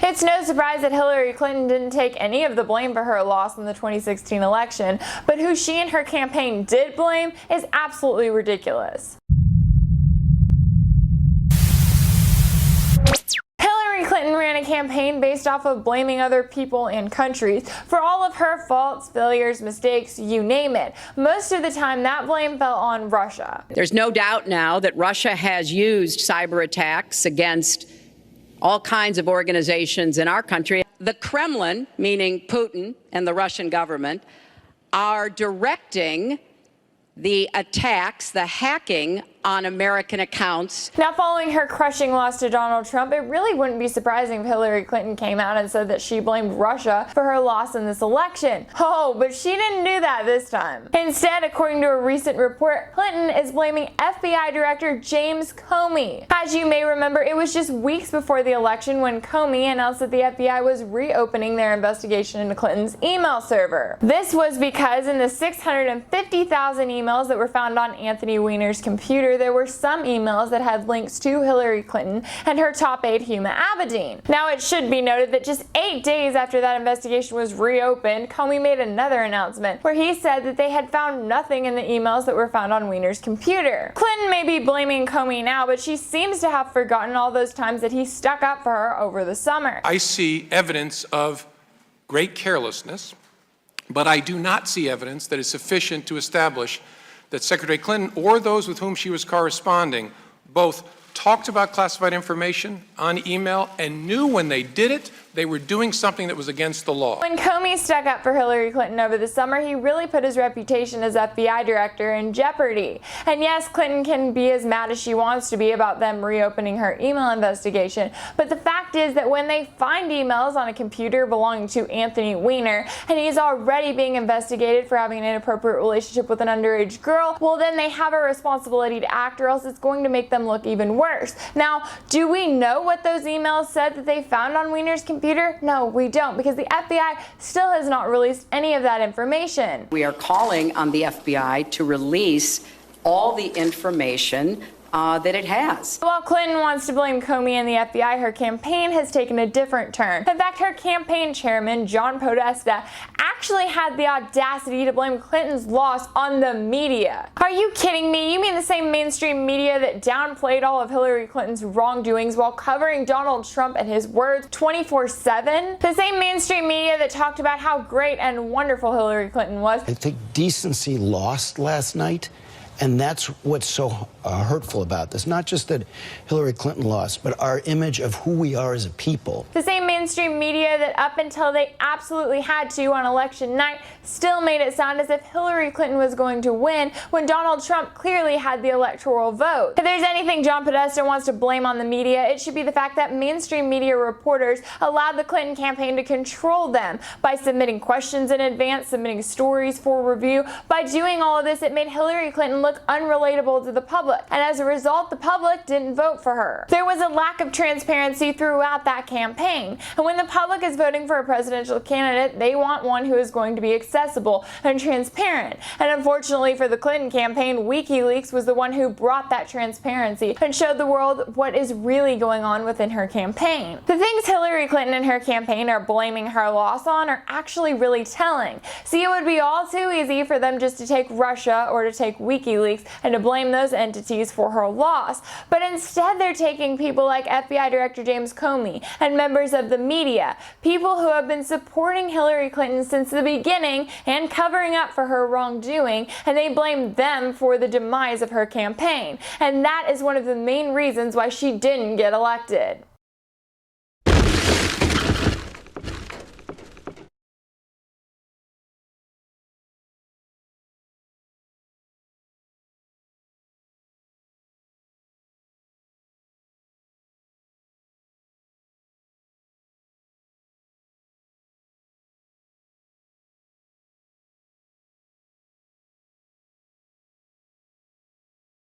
It's no surprise that Hillary Clinton didn't take any of the blame for her loss in the 2016 election, but who she and her campaign did blame is absolutely ridiculous. Hillary Clinton ran a campaign based off of blaming other people and countries for all of her faults, failures, mistakes, you name it. Most of the time, that blame fell on Russia. There's no doubt now that Russia has used cyber attacks against all kinds of organizations in our country. The Kremlin, meaning Putin and the Russian government, are directing the attacks, the hacking on American accounts. Now, following her crushing loss to Donald Trump, it really wouldn't be surprising if Hillary Clinton came out and said that she blamed Russia for her loss in this election. Oh, but she didn't do that this time. Instead, according to a recent report, Clinton is blaming FBI Director James Comey. As you may remember, it was just weeks before the election when Comey announced that the FBI was reopening their investigation into Clinton's email server. This was because in the 650,000 emails that were found on Anthony Weiner's computer, there were some emails that had links to Hillary Clinton and her top aide Huma Abedin. Now, it should be noted that just 8 days after that investigation was reopened, Comey made another announcement where he said that they had found nothing in the emails that were found on Weiner's computer. Clinton may be blaming Comey now, but she seems to have forgotten all those times that he stuck up for her over the summer. I see evidence of great carelessness, but I do not see evidence that is sufficient to establish that Secretary Clinton or those with whom she was corresponding both talked about classified information on email and knew when they did it, they were doing something that was against the law. When Comey stuck up for Hillary Clinton over the summer, he really put his reputation as FBI director in jeopardy. And yes, Clinton can be as mad as she wants to be about them reopening her email investigation, but the fact is that when they find emails on a computer belonging to Anthony Weiner, and he's already being investigated for having an inappropriate relationship with an underage girl, well, then they have a responsibility to act, or else it's going to make them look even worse. Now, do we know what those emails said that they found on Weiner's computer? No, we don't, because the FBI still has not released any of that information. We are calling on the FBI to release all the information that it has. While Clinton wants to blame Comey and the FBI, her campaign has taken a different turn. In fact, her campaign chairman, John Podesta, actually had the audacity to blame Clinton's loss on the media. Are you kidding me? You mean the same mainstream media that downplayed all of Hillary Clinton's wrongdoings while covering Donald Trump and his words 24/7? The same mainstream media that talked about how great and wonderful Hillary Clinton was. I think decency lost last night. And that's what's so hurtful about this. Not just that Hillary Clinton lost, but our image of who we are as a people. The same mainstream media that up until they absolutely had to on election night still made it sound as if Hillary Clinton was going to win when Donald Trump clearly had the electoral vote. If there's anything John Podesta wants to blame on the media, it should be the fact that mainstream media reporters allowed the Clinton campaign to control them by submitting questions in advance, submitting stories for review. By doing all of this, it made Hillary Clinton look unrelatable to the public, and as a result, the public didn't vote for her. There was a lack of transparency throughout that campaign, and when the public is voting for a presidential candidate, they want one who is going to be accessible and transparent. And unfortunately for the Clinton campaign, WikiLeaks was the one who brought that transparency and showed the world what is really going on within her campaign. The things Hillary Clinton and her campaign are blaming her loss on are actually really telling. See, it would be all too easy for them just to take Russia or to take WikiLeaks and to blame those entities for her loss. But instead, they're taking people like FBI Director James Comey and members of the media, people who have been supporting Hillary Clinton since the beginning and covering up for her wrongdoing, and they blame them for the demise of her campaign. And that is one of the main reasons why she didn't get elected.